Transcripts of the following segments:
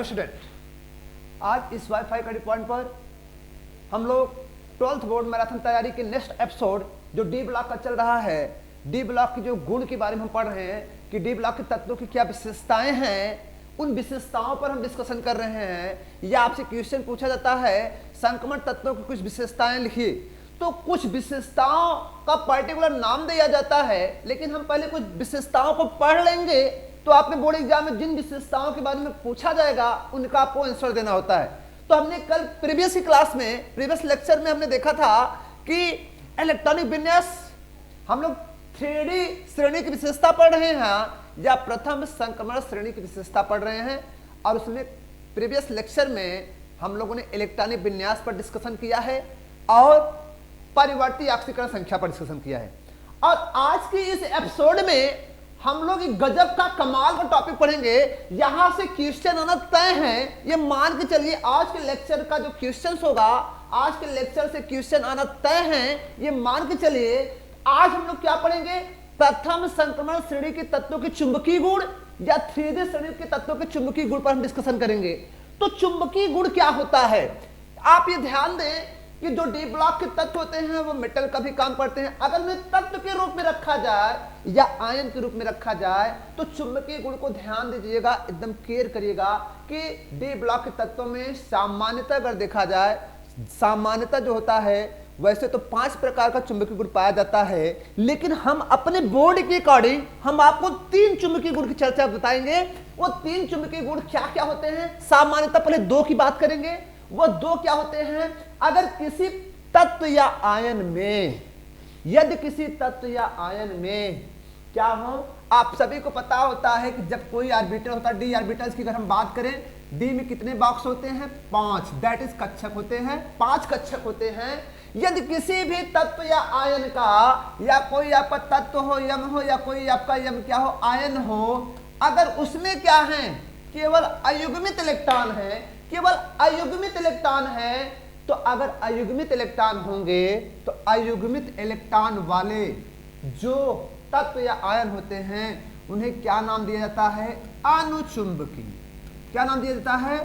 Hello student, आज इस wifi कड़ी पॉइंट पर हम लोग 12th बोर्ड मैराथन तैयारी के नेक्स्ट एपिसोड जो डी ब्लॉक का चल रहा है, डी ब्लॉक की जो गुण के बारे में हम पढ़ रहे हैं कि डी ब्लॉक के तत्वों की क्या विशेषताएं हैं, उन विशेषताओं पर हम डिस्कशन कर रहे हैं। या आपसे क्वेश्चन पूछा जाता है संक्रमण तत्वों की कुछ विशेषताएं लिखिए, तो कुछ विशेषताओं का पर्टिकुलर नाम दिया जाता है, लेकिन हम पहले कुछ विशेषताओं को पढ़ लेंगे तो आपके बोर्ड एग्जाम में जिन विशेषताओं के बारे में पूछा जाएगा उनका आपको आंसर देना होता है। तो हमने कल प्रीवियस क्लास में, प्रीवियस लेक्चर में हमने देखा था कि इलेक्ट्रॉनिक विन्यास हम लोग 3D श्रेणी की विशेषता पढ़ रहे हैं या प्रथम संक्रमण श्रेणी की विशेषता पढ़ रहे हैं, और उसमें प्रीवियस लेक्चर में हम लोगों ने इलेक्ट्रॉनिक विन्यास पर डिस्कशन किया है और परिवर्ती ऑक्सीकरण संख्या पर डिस्कशन किया है। और आज की इस एपिसोड में हम लोग एक गजब का कमाल का टॉपिक पढ़ेंगे। यहां से क्वेश्चन आना तय है, ये मान के चलिए आज के लेक्चर का जो क्वेश्चन होगा, आज के लेक्चर से क्वेश्चन आना तय है, ये मान के चलिए। आज हम लोग क्या पढ़ेंगे? प्रथम संक्रमण श्रेणी के तत्वों के चुंबकीय गुण या 3D श्रेणी के तत्वों के चुंबकीय गुण पर हम डिस्कशन करेंगे। तो चुंबकीय गुण क्या होता है, आप ये ध्यान दें कि जो डी ब्लॉक के तत्व होते हैं वो मेटल का भी काम करते हैं। अगर उन्हें तत्व के रूप में रखा जाए या आयन के रूप में रखा जाए तो चुंबकीय गुण को ध्यान दीजिएगा, एकदम केयर करिएगा कि डी ब्लॉक के तत्वों में सामान्यतः अगर देखा जाए, सामान्यतः जो होता है वैसे तो 5 प्रकार का चुंबकीय गुण पाया जाता है, लेकिन हम अपने बोर्ड के अकॉर्डिंग हम आपको 3 चुंबकीय गुण की चर्चा बताएंगे। वो 3 चुंबकीय गुण क्या क्या होते हैं? सामान्यतः पहले 2 की बात करेंगे। वो 2 क्या होते हैं? अगर किसी तत्व या आयन में, यदि किसी तत्व या आयन में क्या हो, आप सभी को पता होता है कि जब कोई ऑर्बिटल होता है, डी ऑर्बिटल्स की अगर हम बात करें, डी में कितने बॉक्स होते हैं? 5, दैट इज कक्षक होते हैं, 5 कक्षक होते हैं। यदि किसी भी तत्व या आयन का, या कोई आपका तत्व हो यम हो या कोई आपका यम क्या हो आयन हो, अगर उसमें क्या है? केवल अयुग्मित इलेक्ट्रॉन है, केवल अयुग्मित इलेक्ट्रॉन है। तो अगर अयुग्मित इलेक्ट्रॉन होंगे तो अयुग्मित इलेक्ट्रॉन वाले जो तत्व या आयन होते हैं उन्हें क्या नाम दिया जाता है? अनुचुंबकीय। क्या नाम दिया जाता है?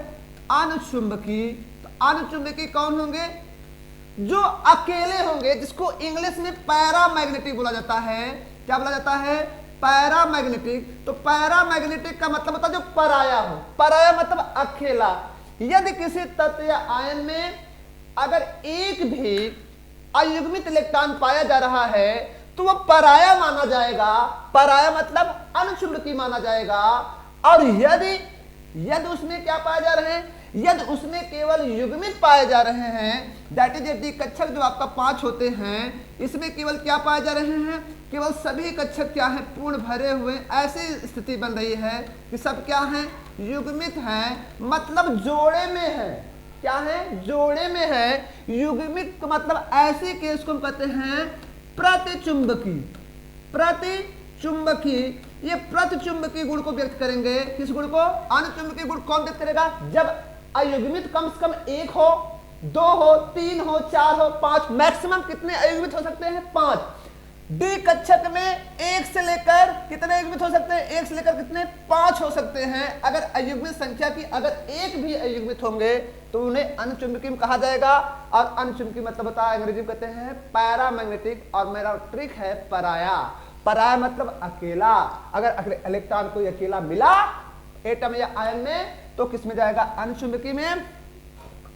अनुचुंबकीय। तो अनुचुंबकीय कौन होंगे? जो अकेले होंगे, जिसको इंग्लिश में पैरामैग्नेटिक बोला जाता है। क्या बोला जाता है? पैरामैग्नेटिक। तो पैरामैग्नेटिक का मतलब होता है जो पराया हो, पराया मतलब अकेला। यदि किसी तत्व या आयन में अगर एक भी अयुग्मित इलेक्ट्रॉन पाया जा रहा है तो वह पराया माना जाएगा, पराया मतलब अनुचुंबकीय माना जाएगा। और यदि उसमें क्या पाए जा रहे हैं? यदि उसमें केवल युग्मित पाए जा रहे हैं, दैट इज यदि कक्षक जो आपका 5 होते हैं, इसमें केवल क्या पाए जा रहे हैं? केवल सभी कक्षक क्या है? पूर्ण भरे हुए। ऐसी स्थिति बन रही है कि सब क्या है? युग्मित हैं, मतलब जोड़े में है। क्या है? जोड़े में है। युग्मित मतलब ऐसे केस को हम कहते हैं प्रतिचुंबकीय। प्रतिचुंबकीय, ये प्रतिचुंबकीय गुण को व्यक्त करेंगे। किस गुण को? अनुचुंबकीय गुण कौन व्यक्त करेगा? जब अयुग्मित कम से कम 1 हो, 2 हो, 3 हो, 4 हो, 5, मैक्सिमम कितने अयुग्मित हो सकते हैं? 5। डी कक्षक में 1 से लेकर कितने अयुग्मित हो सकते हैं? 1 से लेकर कितने? 5 हो सकते हैं। अगर अयुग्मित संख्या की अगर 1 भी अयुग्मित होंगे तो उन्हें अनुचुंबकीय कहा जाएगा। और अनुचुंबकीय मतलब होता है, अंग्रेजी में कहते हैं पैरामैग्नेटिक, और मेरा ट्रिक है पराया। पराया मतलब अकेला। अगर इलेक्ट्रॉन कोई अकेला मिला एटम या आयन में तो किस में जाएगा? अनुचुंबकीय में।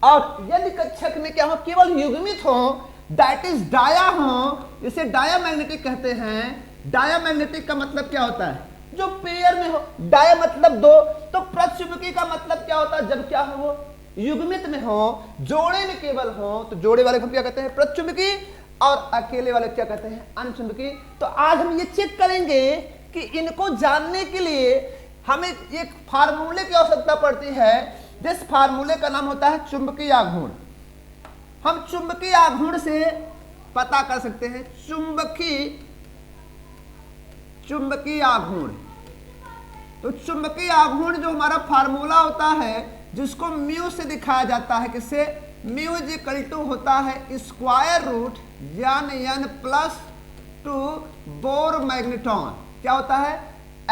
और यदि कक्षक में क्या हो? केवल युग्मित हो, दैट इज डाया हो, इसे डायामैग्नेटिक कहते हैं। डायामैग्नेटिक का मतलब क्या होता है? जो पेयर में हो। डाया मतलब 2, तो प्रतिचुंबकीय का मतलब क्या होता है? जब क्या हो? युग्मित में हो, जोड़े में केवल हो, तो जोड़े वाले को क्या कहते हैं? प्रतिचुंबकीय। और अकेले वाले क्या कहते हैं? अनुचुंबकीय। तो आज हम ये चेक करेंगे कि इनको जानने के लिए हमें एक फार्मूले की आवश्यकता पड़ती है, जिस फार्मूले का नाम होता है चुंबकीय आघूर्ण। हम चुंबकीय आघूर्ण से पता कर सकते हैं चुंबकीय आघूर्ण। तो चुंबकीय आघूर्ण जो हमारा फार्मूला होता है, जिसको म्यू से दिखाया जाता है, किससे? म्यू इज इक्वल टू होता है square root n+ 2 Bohr magneton. क्या होता है?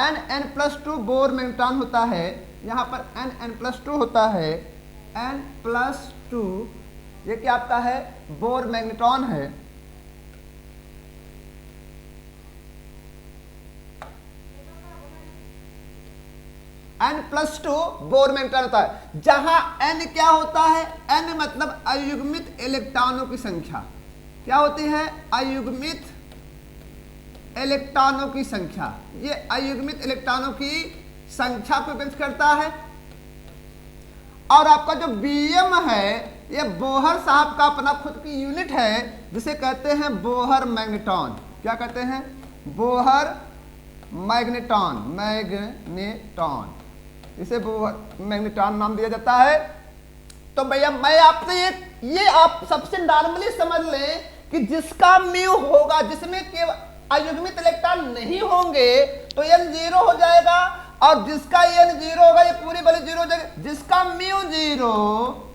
N+2 बोर मैग्नेट्रॉन होता है, यहाँ पर N+2 होता है, N+2 ये क्या आपका है, बोर मैग्नेट्रॉन है। N+2 बोर मैग्नेट्रॉन होता है, जहां N क्या होता है, N मतलब अयुग्मित इलेक्ट्रॉनों की संख्या। क्या होती है, अयुग्मित इलेक्ट्रॉनों की संख्या। ये अयुग्मित इलेक्ट्रॉनों की संख्या को व्यक्त करता है। और आपका जो Bm है, ये बोहर साहब का अपना खुद की यूनिट है, जिसे कहते हैं बोहर मैग्नेट्रॉन। क्या कहते हैं, बोहर मैग्नेट्रॉन, मैग्नेट्रॉन, इसे बोहर मैग्नेट्रॉन नाम दिया जाता है। तो भैया मैं आपसे ये आप सबसे नॉर्मली समझ लें कि जिसका म्यू होगा, जिसमें केवल अयुग्मित इलेक्ट्रॉन नहीं होंगे, तो n 0 हो जाएगा, और जिसका n 0 होगा ये पूरी वाली 0 हो जाएगी। जिसका म्यू 0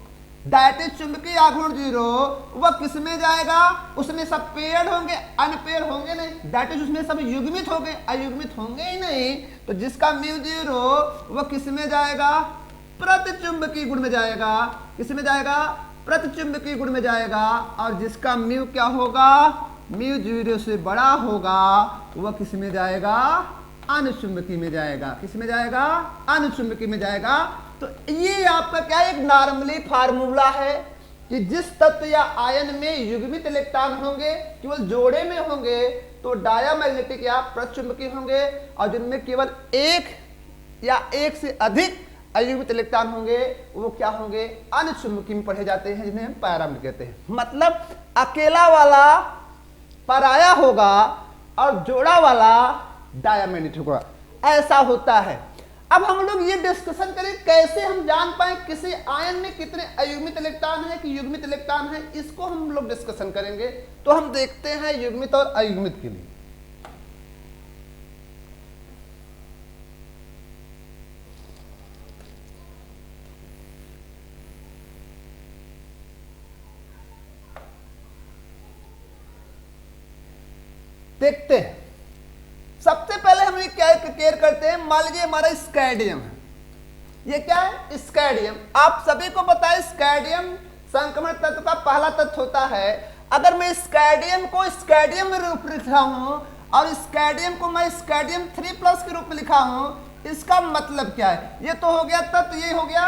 दैट इज चुंबकीय आघूर्ण 0, वह किस में जाएगा, उसमें सब पेयर्ड होंगे, अनपेयर्ड होंगे नहीं, दैट इज उसमें सब युग्मित होंगे, अयुग्मित होंगे ही नहीं। तो जिसका म्यू 0 वह किस में जाएगा, प्रतिचुंबकीय गुण में जाएगा। किस में जाएगा, प्रतिचुंबकीय गुण में जाएगा। और जिसका म्यू क्या होगा, म्यू 0 से बड़ा होगा, वह किस में जाएगा, अनुचुंबकीय में जाएगा। किस में जाएगा, अनुचुंबकीय में जाएगा। तो ये आपका क्या एक नॉर्मली फार्मूला है कि जिस तत्व या आयन में युग्मित इलेक्ट्रॉन होंगे, केवल जोड़े में होंगे, तो डायामैग्नेटिक या प्रतिचुंबकीय होंगे, और जिनमें केवल एक या एक से अधिक अयुग्मित इलेक्ट्रॉन होंगे, वो क्या होंगे, अनुचुंबकीय में पढ़े जाते हैं, जिन्हें हम पैरामिड कहते हैं। मतलब अकेला वाला पराया होगा और जोड़ा वाला डायामैग्नेटिक होगा, ऐसा होता है। अब हम लोग ये डिस्कशन करें कैसे हम जान पाए किसी आयन में कितने अयुग्मित इलेक्ट्रॉन है कि युग्मित इलेक्ट्रॉन है, इसको हम लोग डिस्कशन करेंगे। तो हम देखते हैं युग्मित और अयुग्मित के लिए। देखते हैं, सबसे पहले हम ये क्या केयर करते हैं, मान लीजिए हमारा स्कैडियम है। ये क्या है, स्कैडियम। आप सभी को पता है स्कैडियम संक्रमण तत्व का पहला तत्व होता है। अगर मैं स्कैडियम को स्कैडियम में रूप लिखा हूं और स्कैडियम को मैं स्कैडियम 3+ के रूप में लिखा हूं, इसका मतलब क्या है, ये तो हो गया तत्व, ये हो गया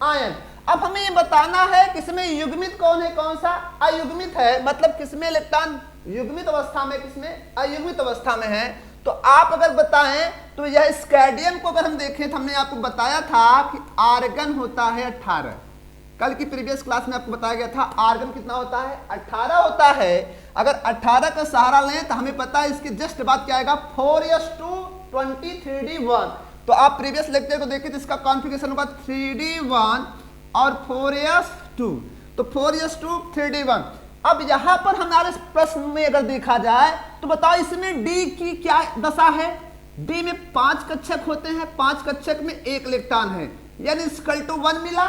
आयन। अब हमें ये बताना है किसमें युग्मित कौन है, कौन सा अयुग्मित है, मतलब किसमें इलेक्ट्रॉन युग्मित अवस्था में, किसमें अयुग्मित अवस्था में है। तो आप अगर बताएं तो यह स्कैडियम को अगर हम देखें तो हमने आपको बताया था कि आर्गन होता है 18। कल की प्रीवियस क्लास में आपको बताया गया था आर्गन कितना होता है, 18 होता है। अगर 18 का सहारा लें तो हमें पता है इसके जस्ट बाद क्या आएगा, 4s2 20 3d1। तो आप प्रीवियस लेक्चर को देखिए तो इसका कॉन्फ़िगरेशन होगा 3d1 और 4s2, तो 4s2 3d1। अब यहां पर हमारे प्रश्न में अगर देखा जाए तो बताओ इसमें डी की क्या दशा है, डी में 5 कक्षक होते हैं, 5 कक्षक में 1 इलेक्ट्रॉन है, यानी =1 मिला।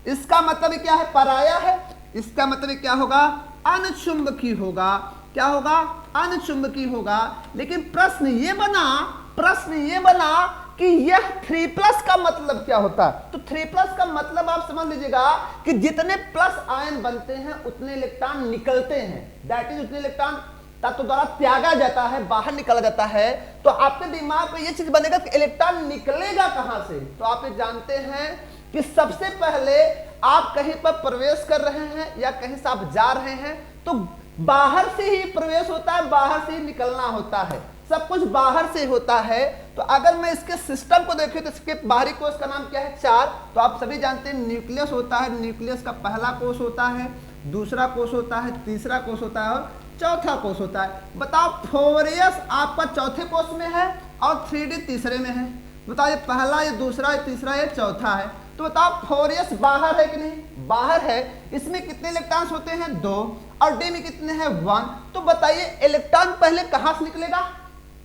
इसका मतलब क्या है, पराया है। इसका मतलब क्या होगा, अनुचुंबकीय होगा। क्या होगा, अनुचुंबकीय होगा। लेकिन प्रश्न ये बना कि यह 3+ का मतलब क्या होता है। तो 3+ का मतलब आप समझ लीजिएगा कि जितने प्लस आयन बनते हैं उतने इलेक्ट्रॉन निकलते हैं, दैट इज उतने इलेक्ट्रॉन तत्व द्वारा त्यागा जाता है, बाहर निकाला जाता है। तो आपके दिमाग में ये चीज बनेगा कि इलेक्ट्रॉन निकलेगा कहां से। तो आप ये जानते हैं कि सबसे पहले आप कहीं पर प्रवेश कर रहे हैं या कहीं से आप जा रहे हैं तो बाहर से ही प्रवेश होता है, बाहर से ही निकलना होता है, सब कुछ बाहर से होता है। तो अगर मैं इसके सिस्टम को देखें तो इसके बाहरी कोश का नाम क्या है, 4। तो आप सभी जानते हैं न्यूक्लियस होता है, न्यूक्लियस का पहला कोश होता है, दूसरा कोश होता है, तीसरा कोश होता है और चौथा कोश होता है। बताओ 4s आपका चौथे कोश में है और 3d तीसरे में है। बताओ ये पहला, ये दूसरा, ये तीसरा, ये चौथा है। तो बताओ 4s बाहर है कि नहीं, बाहर है। इसमें कितने इलेक्ट्रॉन्स होते हैं, 2, और डी में कितने हैं, 1। तो बताइए इलेक्ट्रॉन पहले कहां से निकलेगा,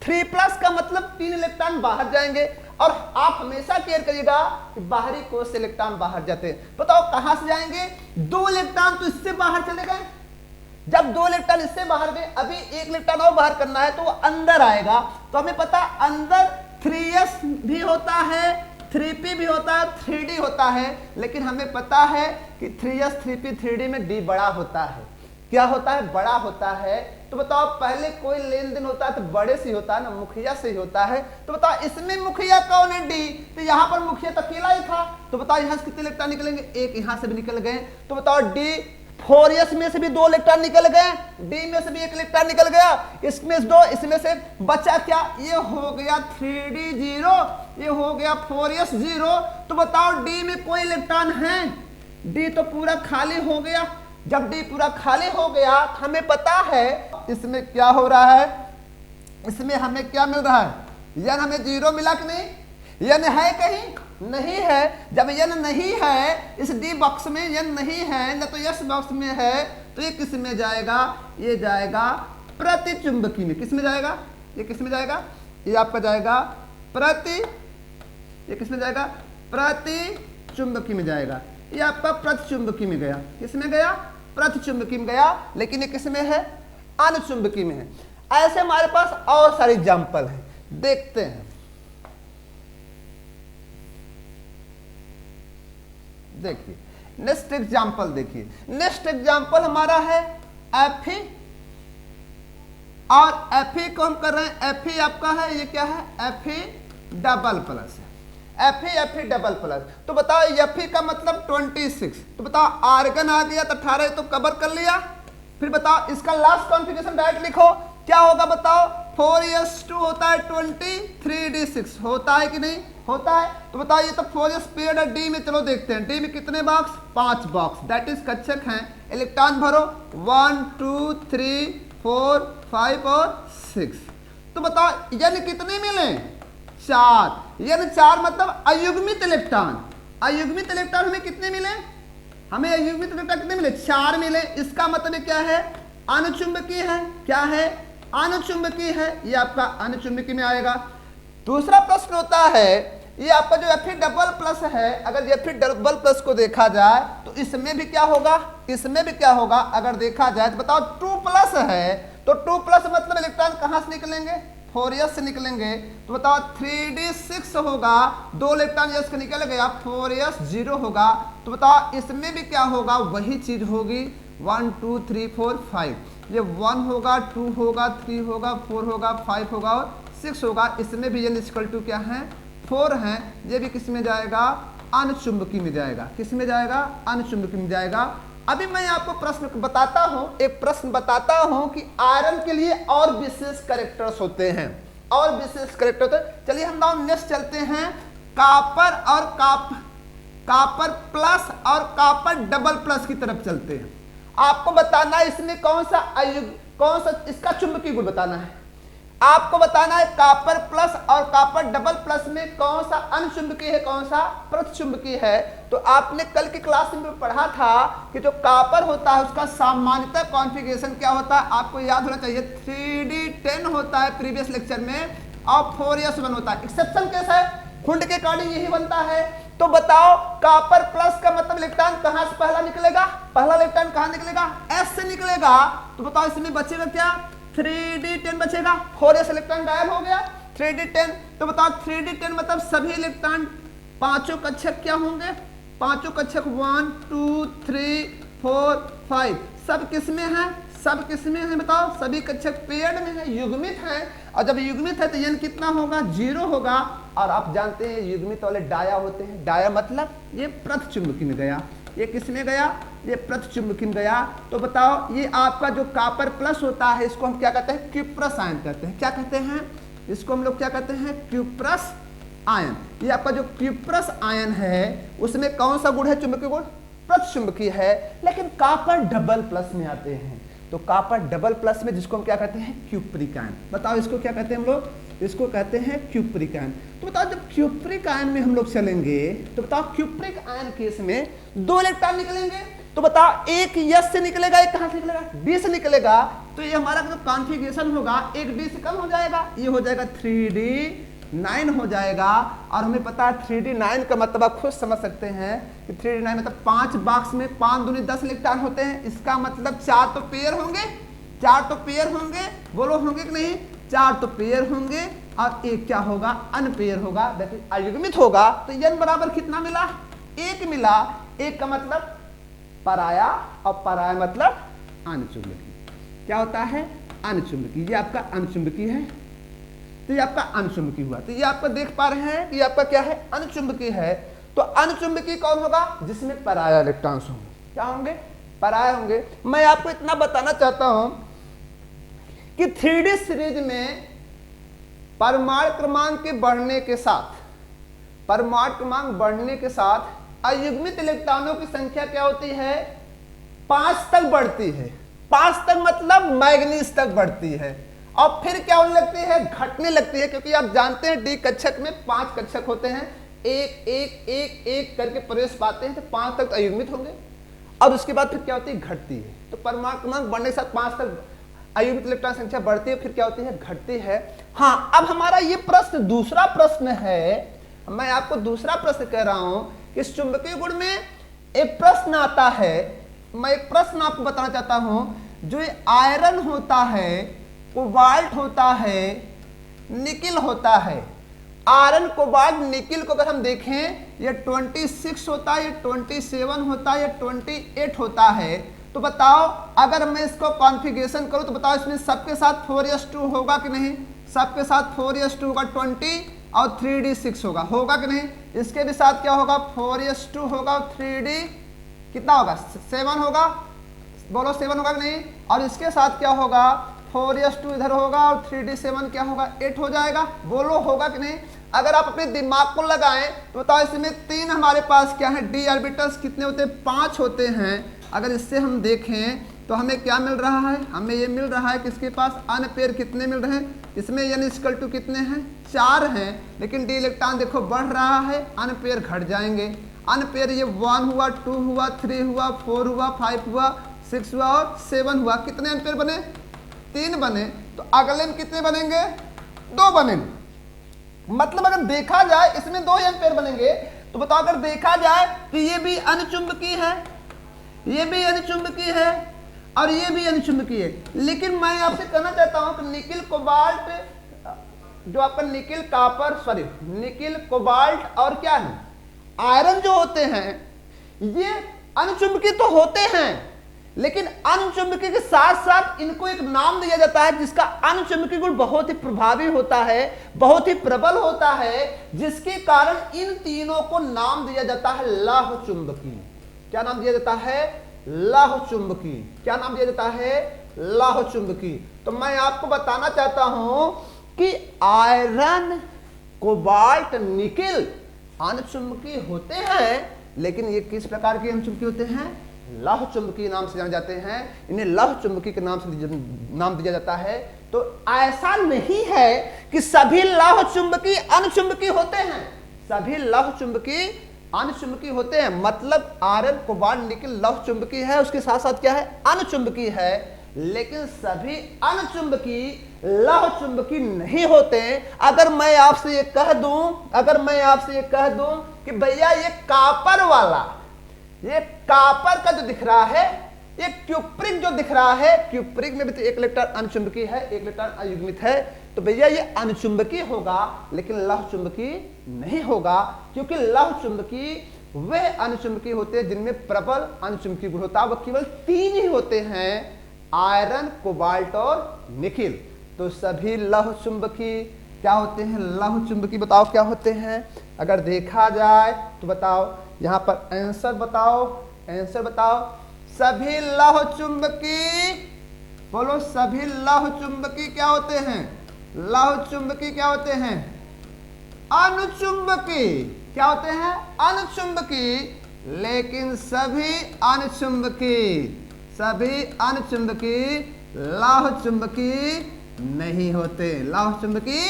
3+ का मतलब 3 इलेक्ट्रॉन बाहर जाएंगे। और आप हमेशा केयर करिएगा कि बाहरी कोश से इलेक्ट्रॉन बाहर जाते हैं। बताओ कहां से जाएंगे, 2 इलेक्ट्रॉन तो इससे बाहर चले गए। जब 2 इलेक्ट्रॉन इससे बाहर गए, अभी 1 इलेक्ट्रॉन और बाहर करना है तो वो अंदर आएगा। तो हमें पता अंदर 3s भी होता है, 3p भी होता है, 3d होता है, लेकिन हमें पता है कि 3s 3p 3d में d बड़ा होता है। क्या होता है? बड़ा होता है। तो बताओ पहले कोई लेन देन होता है तो बड़े से ही होता है ना, मुखिया से ही होता है। तो बताओ इसमें मुखिया कौन है? डी। तो यहाँ पर मुखिया तो अकेला ही था। तो बताओ यहाँ से कितने इलेक्ट्रॉन निकलेंगे? एक यहाँ से भी निकल गए। तो बताओ डी 4s में से भी 2 इलेक्ट्रॉन निकल गए, डी में से भी 1 इलेक्ट्रॉन निकल गया, इसमें से 2, इसमें से बचा क्या? ये हो गया 3d 0, ये हो गया 4s 0। तो बताओ डी में कोई इलेक्ट्रॉन है? डी तो पूरा खाली हो गया। जब डी पूरा खाली हो गया हमें पता है इसमें क्या हो रहा है, इसमें हमें क्या मिल रहा है? यन हमें 0 मिला कि नहीं? यन है कहीं? नहीं है। जब यन नहीं है, इस डी बॉक्स में यन नहीं है, न तो यस बॉक्स में है, तो ये किस में जाएगा? ये जाएगा प्रतिचुंबकी में। किस में जाएगा? ये किस में जाएगा? ये आपका जाएगा ये किस में जाएगा? प्रतिचुंबकी में जाएगा। ये आपका प्रतिचुंबकी में गया। किस में गया? प्रतिचुंबकी में गया। लेकिन ये किस में है? अनुचुंबकी में है। ऐसे हमारे पास और सारे एग्जाम्पल हैं, देखते हैं। देखिए नेक्स्ट एग्जाम्पल, देखिए नेक्स्ट एग्जाम्पल हमारा है Fe, और Fe को हम कर रहे हैं, Fe आपका है, ये क्या है? Fe डबल प्लस है, Fe डबल प्लस। तो बताओ Fe का मतलब 26। तो बताओ आर्गन आ गया तो 18 तो कवर कर लिया। फिर बताओ इसका लास्ट कॉन्फ़िगरेशन डायरेक्ट लिखो, क्या होगा बताओ? 4s2 होता है 20, 3d6 होता है कि नहीं? होता है। तो बताओ ये तो 4s पेड है डी में। चलो देखते हैं डी में कितने बॉक्स? 5 बॉक्स, दैट इज कक्षक हैं। इलेक्ट्रॉन भरो 1 2 3 4 5 और 6। तो बताओ यन कितने मिले? 4। यन 4 मतलब अयुग्मित इलेक्ट्रॉन। अयुग्मित इलेक्ट्रॉन हमें कितने मिले? हमें अयुग्मित इलेक्ट्रॉन कितने मिले? 4 मिले। इसका मतलब क्या है? अनुचुंबकीय है। क्या है? अनुचुंबकीय है। ये आपका अनुचुंबकीय में आएगा। दूसरा प्रश्न होता है, ये आपका जो Fe डबल प्लस है, अगर Fe डबल प्लस को देखा जाए तो इसमें भी क्या होगा? इसमें भी क्या होगा? अगर देखा जाए तो बताओ 2 प्लस है, तो 2 प्लस मतलब इलेक्ट्रॉन कहां से निकलेंगे? 4s से निकलेंगे। तो बताओ 3d6 होगा, 2 इलेक्ट्रॉन यस का निकल गया, 4s 0 होगा। तो बताओ इसमें भी क्या होगा? वही चीज होगी। 1 2 3 4 5, ये 1 होगा, 2 होगा, 3 होगा, 4 होगा, 5 होगा और 6 होगा। इसमें भी ये इक्वल टू क्या है? 4 है। ये भी किस में जाएगा? अनुचुंबकी में जाएगा। किस में जाएगा? अनुचुंबकी में जाएगा। अभी मैं आपको प्रश्न बताता हूं, एक प्रश्न बताता हूं कि आयरन के लिए और विशेष कैरेक्टर्स होते हैं, और विशेष कैरेक्टर होते हैं। चलिए हम नाउ नेक्स्ट चलते हैं, कॉपर और कॉपर प्लस और कॉपर डबल प्लस की तरफ चलते हैं। आपको बताना है इसमें कौन सा इसका चुंबकीय गुण बताना है। आपको बताना है कॉपर प्लस और कॉपर डबल प्लस में कौन सा अनुचुंबकीय है, कौन सा प्रतिचुंबकीय है। तो आपने कल की क्लास में पढ़ा था कि जो कॉपर होता है उसका सामान्यतः कॉन्फ़िगरेशन क्या होता है? आपको याद होना चाहिए 3d10 होता है प्रीवियस लेक्चर में, और 4s1 होता है। एक्सेप्शन कैसा है? खुंड के अकॉर्डिंग यही बनता है। तो बताओ कॉपर प्लस का मतलब इलेक्ट्रॉन कहां से पहला निकलेगा? पहला इलेक्ट्रॉन कहां निकलेगा? s से निकलेगा। तो बताओ इसमें बचेगा क्या? 3d10 बचेगा। 4s इलेक्ट्रॉन गायब हो गया, 3d10। तो बताओ 3d10 मतलब सभी इलेक्ट्रॉन पांचों कक्षक क्या होंगे? पांचों कक्षक 1 2 3 4 5 सब किसमें है? सब किसमें है बताओ? सभी कक्षक पेयर्ड में है, युग्मित है। और जब युग्मित है तो यन कितना होगा? 0 होगा। और आप जानते हैं युग्मित वाले डाया होते हैं। डाया मतलब ये प्रतिचुंबकी में गया। ये किस में गया? ये प्रतिचुंबकी में गया। तो बताओ ये आपका जो कॉपर प्लस होता है इसको हम क्या कहते हैं? क्यूप्रस आयन कहते हैं। क्या कहते हैं इसको? हम लोग क्या कहते हैं? Cuprous ion. ये आपका जो क्यूप्रस आयन है उसमें कौन सा गुण है? चुंबकीय गुण प्रतिचुंबकीय है। लेकिन कॉपर डबल प्लस में आते हैं। तो कॉपर डबल प्लस में जिसको हम क्या कहते हैं? Cupric ion. बताओ इसको क्या कहते हैं हम लोग? इसको कहते हैं क्यूप्रिक आयन। तो बताओ जब क्यूप्रिक आयन में हम लोग चलेंगे तो बताओ क्यूप्रिक आयन केस में 2 इलेक्ट्रॉन निकलेंगे। तो बताओ एक यस से निकलेगा, एक कहां से निकलेगा? डी से निकलेगा। तो ये हमारा जो कॉन्फ़िगरेशन होगा एक डी से कम हो जाएगा, ये हो जाएगा 3d9 हो जाएगा। और हमें पता है 3d9 का मतलब आप खुद समझ सकते हैं कि 3d9 मतलब 5 बॉक्स में 5 दूनी 10 इलेक्ट्रॉन होते हैं। इसका मतलब 4 तो पेयर होंगे, 4 तो पेयर होंगे। बोलो होंगे कि नहीं? 4 तो पेयर होंगे और एक क्या होगा, अनपेयर होगा, अयुग्मित होगा। तो n बराबर कितना मिला, 1 मिला। एक का मतलब पराया और पराया मतलब अनुचुंबकी। क्या होता है, अनुचुंबकी। ये आपका अनुचुंबकी है, तो ये आपका अनुचुंबकी हुआ। तो ये आपका देख पा रहे हैं, ये आपका क्या है, अनुचुंबकी है। तो अनुचुंबकी कौन होगा, जिसमें पराया इलेक्ट्रॉन्स होंगे। क्या होंगे, पराया होंगे। मैं आपको इतना बताना चाहता हूं कि 3D सीरीज में परमाणु क्रमांक के बढ़ने के साथ, परमाणु क्रमांक बढ़ने के साथ अयुग्मित इलेक्ट्रॉनों की संख्या क्या होती है, 5 तक बढ़ती है। 5 तक मतलब मैग्नीज तक बढ़ती है। और फिर क्या होने लगती है, घटने लगती है, क्योंकि आप जानते हैं डी कक्षक में 5 कक्षक होते हैं, एक एक एक एक करके प्रवेश पाते हैं, तो 5 तक अयुग्मित होंगे। और उसके बाद फिर क्या होती है, घटती है। तो परमाणु क्रमांक बढ़ने के साथ 5 तक अयुग्मित इलेक्ट्रॉन संख्या बढ़ती है, फिर क्या होती है, घटती है। हाँ, अब हमारा ये प्रश्न दूसरा प्रश्न है, मैं आपको दूसरा प्रश्न कह रहा हूं कि इस चुंबकीय गुण में एक प्रश्न आता है। मैं एक प्रश्न आपको बताना चाहता हूं, जो आयरन होता है, कोबाल्ट होता है, निकिल होता है। आयरन, कोबाल्ट, निकिल को अगर हम देखें, ये 26 होता है, ये 27 होता है, ये 28 होता है। तो बताओ, अगर मैं इसको कॉन्फ़िगरेशन करूं तो बताओ इसमें सबके साथ 4s2 होगा कि नहीं, सबके साथ 4s2 होगा, 20 और 3d6 होगा कि नहीं। इसके भी साथ क्या होगा, 4s2 होगा और 3d कितना होगा, 7 होगा, बोलो 7 होगा कि नहीं। और इसके साथ क्या होगा, 4s2 इधर होगा और 3d7 क्या होगा, 8 हो जाएगा, बोलो होगा कि नहीं। अगर आप अपने दिमाग को लगाएं तो बताओ, इसमें 3 हमारे पास क्या है, डी ऑर्बिटल्स कितने होते हैं, 5 होते हैं। अगर इससे हम देखें तो हमें क्या मिल रहा है, हमें ये मिल रहा है कि इसके पास अनपेयर कितने मिल रहे हैं, इसमें n= कितने हैं, 4 हैं। लेकिन डी इलेक्ट्रॉन देखो बढ़ रहा है, अनपेयर घट जाएंगे। अनपेयर ये 1 हुआ, 2 हुआ, 3 हुआ, 4 हुआ, 5 हुआ, 6 हुआ और 7 हुआ। कितने अनपेयर बने, 3 बने। तो अगले में कितने बनेंगे, 2 बनेंगे। मतलब अगर देखा जाए इसमें 2 एम्पेयर बनेंगे। तो बताओ, अगर देखा जाए तो ये भी अनुचुंबकीय है, ये भी अनुचुंबकीय है और ये भी अनुचुंबकीय है। लेकिन मैं आपसे कहना चाहता हूं कि निकिल, कोबाल्ट, जो आपका निकिल, कॉपर, निकिल, कोबाल्ट और क्या है, आयरन जो होते हैं, ये अनुचुंबकीय तो होते हैं, लेकिन अनुचुंबकीय के साथ साथ इनको एक नाम दिया जाता है जिसका अनुचुंबकीय गुण बहुत ही प्रभावी होता है, बहुत ही प्रबल होता है, जिसके कारण इन तीनों को नाम दिया जाता है लौह चुंबकीय। क्या नाम दिया जाता है, लौह चुंबकीय। क्या नाम दिया जाता है, लौह चुंबकीय। तो मैं आपको बताना चाहता हूं कि आयरन, कोबाल्ट, निकिल अनुचुंबकीय होते हैं, लेकिन ये किस प्रकार के अनुचुंबकीय होते हैं, लौह चुंबकीय नाम से जाने जाते हैं। इन्हें लौह चुंबकीय के नाम से नाम दिया जाता है। तो ऐसा नहीं है कि सभी लौह चुंबकीय अनुचुंबकीय होते हैं, सभी लौह चुंबकीय अनुचुंबकीय होते हैं। मतलब आयरन, कोबाल्ट, निकिल लौह चुंबकीय है, उसके साथ साथ क्या है, अनुचुंबकीय है। लेकिन सभी अनुचुंबकीय लौह चुंबकीय नहीं होते। अगर मैं आपसे ये कह दूं, अगर मैं आपसे ये कह दूं कि भैया ये कॉपर वाला, ये कॉपर का जो दिख रहा है, ये क्यूप्रिक जो दिख रहा है, क्यूप्रिक में भी तो एक इलेक्ट्रॉन अनुचुंबकीय है, एक इलेक्ट्रॉन अयुग्मित है। तो भैया ये अनुचुंबकीय होगा, लेकिन लौह चुंबकीय नहीं होगा, क्योंकि लौह चुंबकीय वे अनुचुंबकीय होते हैं जिनमें प्रबल अनुचुंबकीय गुण होता है। वो केवल 3 ही होते हैं, आयरन, कोबाल्ट और निकिल। तो सभी लौह चुंबकीय क्या होते हैं, लौह चुंबकीय। बताओ क्या होते हैं, अगर देखा जाए तो बताओ, यहां पर आंसर बताओ, आंसर बताओ। सभी लौह चुंबकीय, बोलो, सभी लौह चुंबकीय क्या होते हैं, लौह चुंबकीय क्या होते हैं, अनुचुंबकीय। क्या होते हैं, अनुचुंबकीय। लेकिन सभी अनुचुंबकीय, सभी अनुचुंबकीय लौह चुंबकीय नहीं होते, लौह चुंबकीय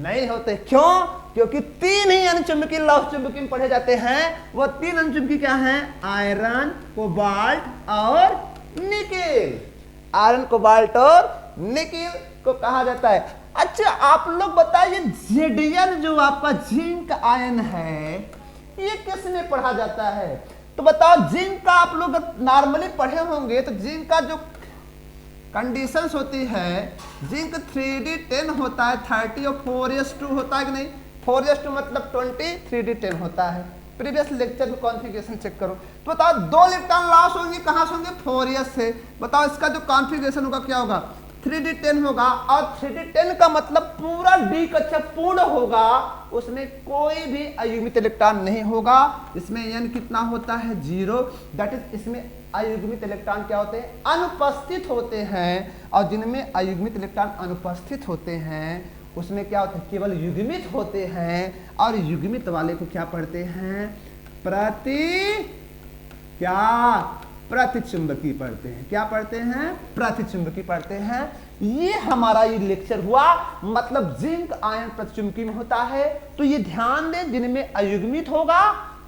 नहीं होते। क्यों, क्योंकि 3 ही अनुचुंबकीय लौह चुंबकीय में पढ़े जाते हैं। वो 3 अनुचुंबकीय क्या हैं, आयरन, कोबाल्ट और निकिल। आयरन, कोबाल्ट और निकिल को कहा जाता है। अच्छा, आप लोग बताइए, जेडियन जो आपका जिंक आयन है, ये किस में पढ़ा जाता है। तो बताओ, जिंक का आप लोग नॉर्मली पढ़े होंगे तो जिंक का जो कंडीशंस होती है, जिंक 3D10 होता है 30 और 4s2 होता है कि नहीं, 4s2 मतलब 20, 3D10 होता है। प्रीवियस लेक्चर में कॉन्फ़िगरेशन चेक करो। तो बताओ 2 इलेक्ट्रॉन लॉस होंगे, कहाँ से होंगे, 4s से। बताओ इसका जो कॉन्फ़िगरेशन होगा क्या होगा, 3D10 होगा, और 3D10 का मतलब पूरा डी कक्षक पूर्ण होगा, उसमें कोई भी अयुग्मित इलेक्ट्रॉन नहीं होगा। इसमें n कितना होता है, 0, दैट इज इसमें अयुग्मित इलेक्ट्रॉन क्या होते हैं, अनुपस्थित होते हैं। और जिनमें अयुग्मित इलेक्ट्रॉन अनुपस्थित होते हैं उसमें क्या होता है, केवल युग्मित होते हैं। और युग्मित वाले को क्या पढ़ते हैं, प्रतिचुंबकी पढ़ते हैं। क्या पढ़ते हैं, प्रतिचुंबकी पढ़ते हैं। ये हमारा ये लेक्चर हुआ, मतलब जिंक आयन प्रतिचुंबकी में होता है। तो ये ध्यान दें, जिनमें अयुग्मित होगा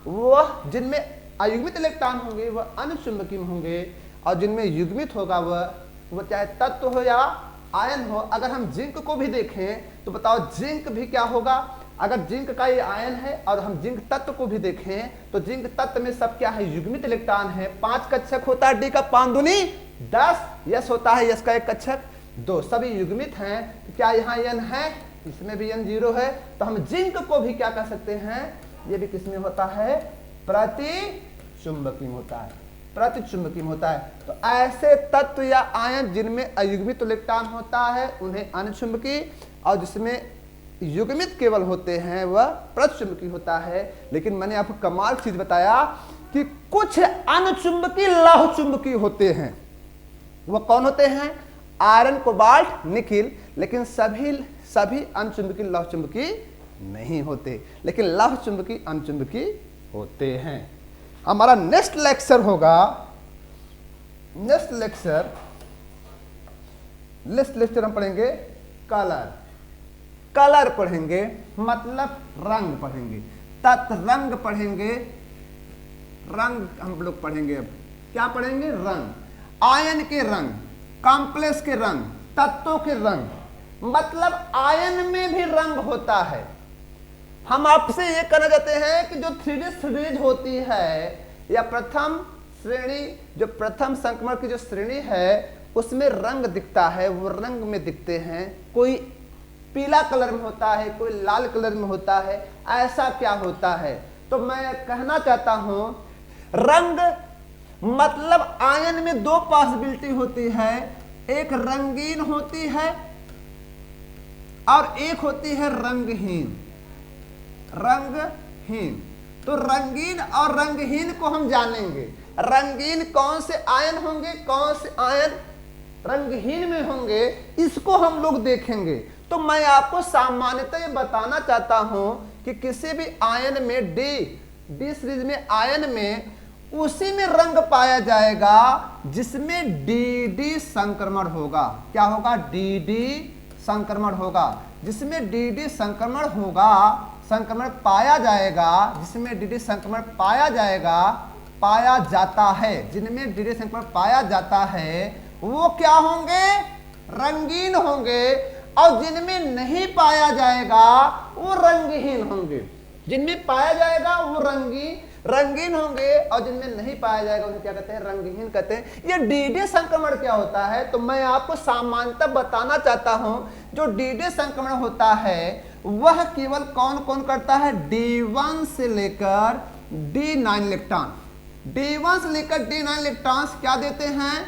वह, जिनमें अयुग्मित इलेक्ट्रॉन होंगे वह अनुचुंबकी में होंगे, और जिनमें युग्मित होगा वह चाहे तत्व हो या आयन हो। अगर हम जिंक को भी देखें तो बताओ जिंक भी क्या होगा, अगर जिंक का ये आयन है और हम जिंक तत्व को भी देखें तो जिंक तत्व में सब क्या है, युग्मित इलेक्ट्रॉन है। 5 कक्षक होता है, डी का 5 दूनी 10, यस होता है, यस का 1 कक्षक 2, सभी युग्मित हैं। तो क्या यहाँ n है, इसमें भी n 0 है। तो हम जिंक को भी क्या कर सकते हैं, ये भी किसमें होता है, प्रतिचुंबकी में होता है, प्रतिचुंबकी में होता है। तो ऐसे तत्व या आयन जिनमें अयुग्मित इलेक्ट्रॉन होता है उन्हें अनुचुंबकी, और जिसमें युग्मित केवल होते हैं वह प्रतिचुंबकी होता है। लेकिन मैंने आपको कमाल चीज बताया कि कुछ अनुचुंबकी लौह चुंबकी होते हैं। वह कौन होते हैं, आयरन, कोबाल्ट, निकिल। लेकिन सभी अनुचुंबकी लौह चुंबकी नहीं होते, लेकिन लौह चुंबकी अनुचुंबकी होते हैं। हमारा नेक्स्ट लेक्चर हम पढ़ेंगे कलर पढ़ेंगे, मतलब रंग पढ़ेंगे, रंग पढ़ेंगे, रंग हम लोग पढ़ेंगे। अब क्या पढ़ेंगे, रंग, आयन के रंग, कॉम्प्लेक्स के रंग, तत्वों के रंग, मतलब आयन में भी रंग होता है। हम आपसे ये कहना चाहते हैं कि जो 3D सीरीज होती है या प्रथम श्रेणी, जो प्रथम संक्रमण की जो श्रेणी है उसमें रंग दिखता है, वो रंग में दिखते हैं। कोई पीला कलर में होता है, कोई लाल कलर में होता है, ऐसा क्या होता है। तो मैं कहना चाहता हूं रंग मतलब आयन में 2 पॉसिबिलिटी होती है, एक रंगीन होती है और एक होती है रंगहीन। तो रंगीन और रंगहीन को हम जानेंगे। रंगीन कौन से आयन होंगे, कौन से आयन रंगहीन में होंगे, इसको हम लोग देखेंगे। तो मैं आपको सामान्यतः ये बताना चाहता हूं कि किसी भी आयन में डी सीरीज में आयन में उसी में रंग पाया जाएगा जिसमें डी संक्रमण होगा। क्या होगा, डी संक्रमण होगा। जिसमें डी संक्रमण होगा, संक्रमण पाया जाएगा, जिसमें डी संक्रमण पाया जाता है, जिनमें डी संक्रमण पाया जाता है वो क्या होंगे, रंगीन होंगे। और जिनमें नहीं पाया जाएगा वो रंगहीन होंगे। जिनमें पाया जाएगा वो रंगीन होंगे, और जिनमें नहीं पाया जाएगा उन्हें क्या कहते हैं, रंगहीन कहते हैं। ये डी संक्रमण क्या होता है, तो मैं आपको सामान्यतः बताना चाहता हूं। जो डी संक्रमण होता है वह केवल कौन कौन करता है, D1 से लेकर D9 इलेक्ट्रॉन। D1 से लेकर D9 इलेक्ट्रॉन क्या देते हैं,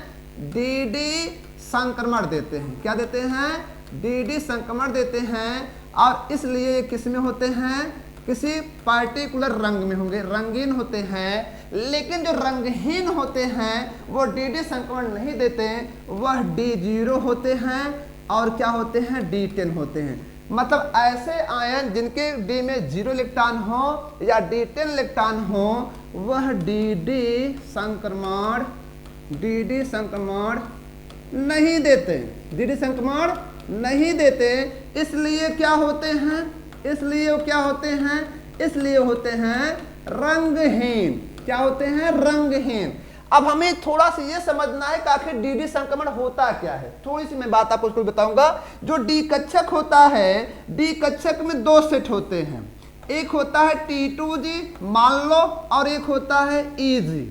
डी संक्रमण देते हैं। क्या देते हैं, डी संक्रमण देते हैं। और इसलिए ये किस में होते हैं, किसी पार्टिकुलर रंग में होंगे, रंगीन होते हैं। लेकिन जो रंगहीन होते हैं वो डी संक्रमण नहीं देते, वह D0 होते हैं और क्या होते हैं, D10 होते हैं। मतलब ऐसे आयन जिनके डी में 0 इलेक्ट्रॉन हो या D10 इलेक्ट्रॉन हो वह डी संक्रमण नहीं देते, डी संक्रमण नहीं देते। इसलिए क्या होते हैं, इसलिए होते हैं रंगहीन। क्या होते हैं, रंगहीन। अब हमें थोड़ा सा ये समझना है कि आखिर डी संक्रमण होता क्या है। थोड़ी सी मैं बात आपको बताऊंगा। जो डी कक्षक होता है, डी कक्षक में 2 सेट होते हैं। एक होता है T2G मान लो, और एक होता है EG।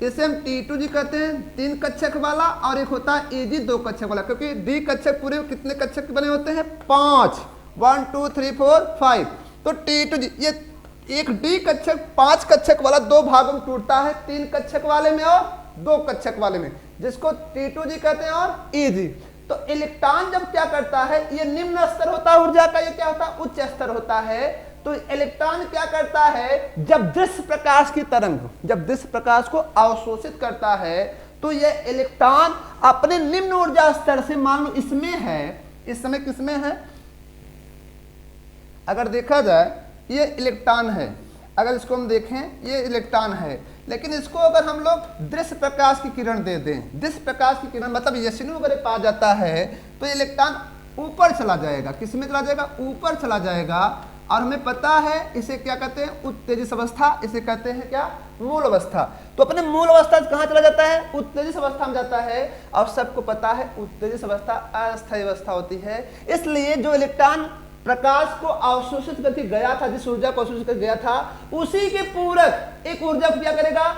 इसे हम T2 जी कहते हैं, 3 कक्षक वाला, और एक होता है AG 2 कक्षक वाला, क्योंकि D कक्षक पूरे कितने कक्षक बने होते हैं? 5, 1 2 3 4 5। तो T2 जी, ये एक D कक्षक 5 कक्षक वाला 2 भागों में टूटता है, 3 कक्षक वाले में और 2 कक्षक वाले में, जिसको T2 जी कहते हैं और EG। तो इलेक्ट्रॉन जब क्या करता है, ये निम्न स्तर होता है ऊर्जा का, ये क्या होता है? उच्च स्तर होता है। तो इलेक्ट्रॉन क्या करता है, जब दृश्य प्रकाश की तरंग, जब दृश्य प्रकाश को अवशोषित करता है, तो यह इलेक्ट्रॉन अपने निम्न ऊर्जा स्तर से, मान लो इसमें है, इस समय किसमें है, अगर देखा जाए ये इलेक्ट्रॉन है, अगर इसको हम देखें ये इलेक्ट्रॉन है, लेकिन इसको अगर हम लोग दृश्य प्रकाश की किरण दे दें, दृश्य प्रकाश की किरण मतलब यशनु वगैरह पा जाता है, तो इलेक्ट्रॉन ऊपर चला जाएगा। किस में चला जाएगा? ऊपर चला जाएगा। और हमें पता है इसे क्या कहते हैं? उत्तेजित अवस्था। इसे कहते हैं क्या? मूल अवस्था। तो अपने मूल अवस्था कहाँ चला जाता है? उत्तेजित अवस्था में जाता है। और सबको पता है उत्तेजित अवस्था अस्थायी अवस्था होती है। इसलिए जो इलेक्ट्रॉन प्रकाश को अवशोषित करके गया था, जिस ऊर्जा को अवशोषित करके गया था, उसी के पूरक एक ऊर्जा को क्या करेगा?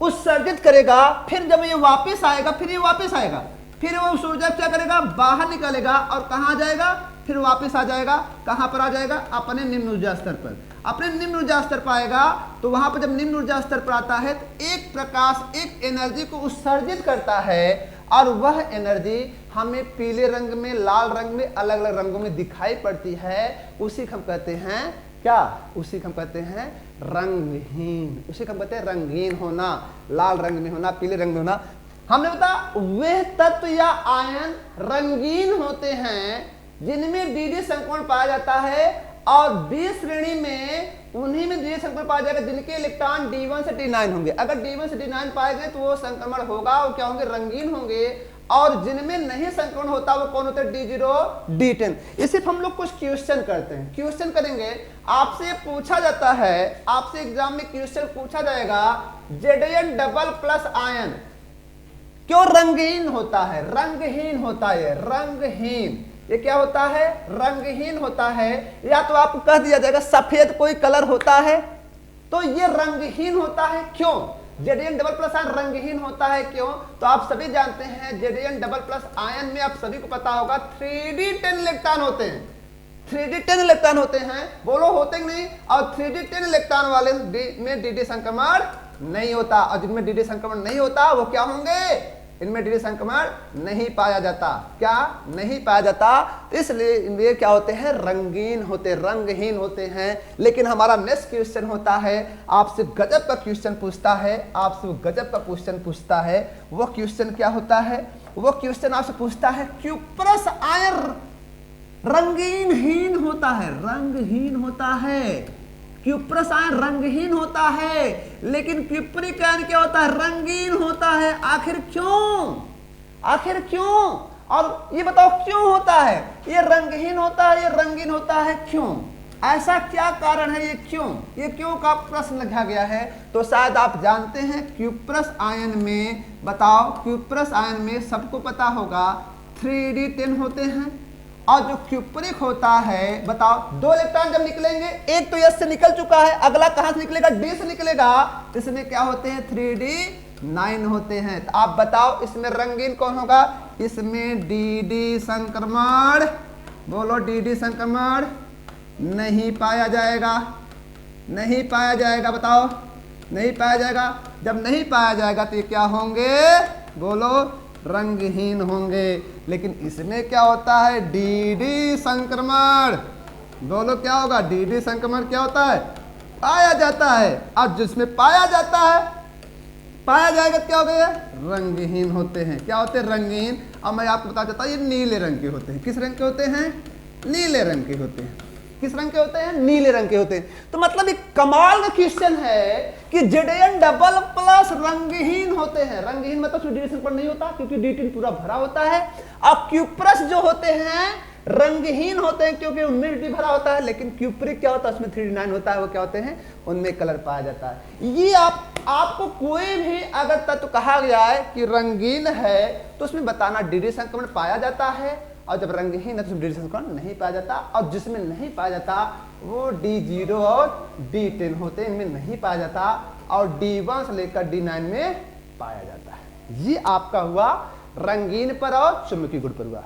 उत्सर्जित करेगा। फिर जब ये वापस आएगा, फिर ये वापस आएगा, फिर वो उस ऊर्जा क्या करेगा? बाहर निकलेगा और कहाँ जाएगा? फिर वापस आ जाएगा। कहाँ पर आ जाएगा? अपने निम्न ऊर्जा स्तर पर। अपने निम्न ऊर्जा स्तर पर आएगा, तो वहां पर जब निम्न ऊर्जा स्तर पर आता है तो एक प्रकाश, एक एनर्जी को उत्सर्जित करता है, और वह एनर्जी हमें पीले रंग में, लाल रंग में, अलग अलग रंगों में दिखाई पड़ती है। उसी को हम कहते हैं क्या? उसी को हम कहते हैं रंगहीन। उसी को हम कहते हैं रंगीन होना, लाल रंग में होना, पीले रंग में होना। हमने बताया वे तत्व या आयन रंगीन होते हैं जिनमें dd संक्रमण पाया जाता है, और B श्रेणी में उन्हीं में dd संक्रमण पाया जाएगा जिनके इलेक्ट्रॉन D1 से D9 होंगे। अगर D1 से D9 पाए गए तो वो संक्रमण होगा, वो क्या होंगे? रंगीन होंगे। और जिनमें नहीं संक्रमण होता वो कौन होते हैं? D0 D10। इसे हम लोग कुछ क्वेश्चन करते हैं, क्वेश्चन करेंगे। आपसे पूछा जाता है, आपसे एग्जाम में क्वेश्चन पूछा जाएगा, Zn डबल प्लस आयन क्यों रंगहीन होता है? रंगहीन होता है, रंगहीन। ये क्या होता है? रंगहीन होता है। या तो आपको कह दिया जाएगा सफेद कोई कलर होता है तो ये रंगहीन होता है, क्यों? Zn डबल प्लस आयन रंगहीन होता है, क्यों? तो आप सभी जानते हैं Zn डबल प्लस आयन में आप सभी को पता होगा 3d10 इलेक्ट्रॉन होते हैं। 3d10 इलेक्ट्रॉन होते हैं, बोलो होते नहीं। और 3d10 इलेक्ट्रॉन वाले में dd संक्रमण नहीं होता, और जिनमें dd संक्रमण नहीं होता वो क्या होंगे? इनमें dd संक्रमण नहीं पाया जाता। क्या नहीं पाया जाता? इसलिए इनमें क्या होते हैं? रंगीन होते, रंगहीन होते हैं। लेकिन हमारा नेक्स्ट क्वेश्चन होता है, आपसे गजब का क्वेश्चन पूछता है, आपसे गजब का क्वेश्चन पूछता है। वो क्वेश्चन क्या होता है? वो क्वेश्चन आपसे पूछता है क्यूप्रस आयन रंगीनहीन होता है, रंगहीन होता है। क्यूप्रस आयन रंगहीन होता है, लेकिन क्यूप्रिक आयन क्या होता है? रंगीन होता है। आखिर क्यों? आखिर क्यों? और ये बताओ क्यों होता है? ये रंगहीन होता है, ये रंगीन होता है, क्यों? ऐसा क्या कारण है? ये क्यों? ये क्यों का प्रश्न रखा गया है। तो शायद आप जानते हैं क्यूप्रस आयन में, बताओ क्यूप्रस आयन में सबको पता होगा 3d10 होते हैं, और जो क्यूप्रिक होता है, बताओ 2 इलेक्ट्रॉन जब निकलेंगे, एक तो S से निकल चुका है, अगला कहां से निकलेगा? D से निकलेगा। इसमें क्या होते हैं? 3d9 होते हैं। तो आप बताओ इसमें रंगीन कौन होगा? इसमें dd संक्रमण, बोलो dd संक्रमण नहीं पाया जाएगा, नहीं पाया जाएगा। बताओ नहीं पाया जाएगा। जब नहीं पाया जाएगा तो ये क्या होंगे? बोलो रंगहीन होंगे। लेकिन इसमें क्या होता है? dd संक्रमण। बोलो क्या होगा? dd संक्रमण क्या होता है? पाया जाता है। और जिसमें पाया जाता है, पाया जाएगा क्या हो गया? रंगहीन होते हैं। क्या होते हैं? रंगीन। अब मैं आपको बता देता हूं, ये नीले रंग के होते हैं। किस रंग के होते हैं? नीले रंग के होते हैं। किस रंग के होते हैं? नीले रंग के होते हैं। तो मतलब एक कमाल का क्वेश्चन है कि Zn डबल प्लस रंगहीन होते हैं। रंगहीन मतलब dd संक्रमण नहीं होता, क्योंकि D10 पूरा भरा होता है। अब क्यूप्रस जो होते हैं रंगहीन होते हैं क्योंकि उनमें dd भरा होता है। लेकिन क्यूप्रिक क्या होता है? उसमें 3d9 होता है। वो क्या होते हैं? उनमें कलर पाया जाता है। ये आपको कोई भी अगर तत्व कहा गया है कि रंगीन है तो उसमें बताना dd संक्रमण पाया जाता है, और जब रंगहीन है तो dd संक्रमण नहीं पाया जाता। और जिसमें नहीं पाया जाता वो D0 और D10 होते हैं, इनमें नहीं पाया जाता। और D1 से लेकर D9 में पाया जाता है। ये आपका हुआ रंगीन पर और चुंबकीय गुण पर हुआ।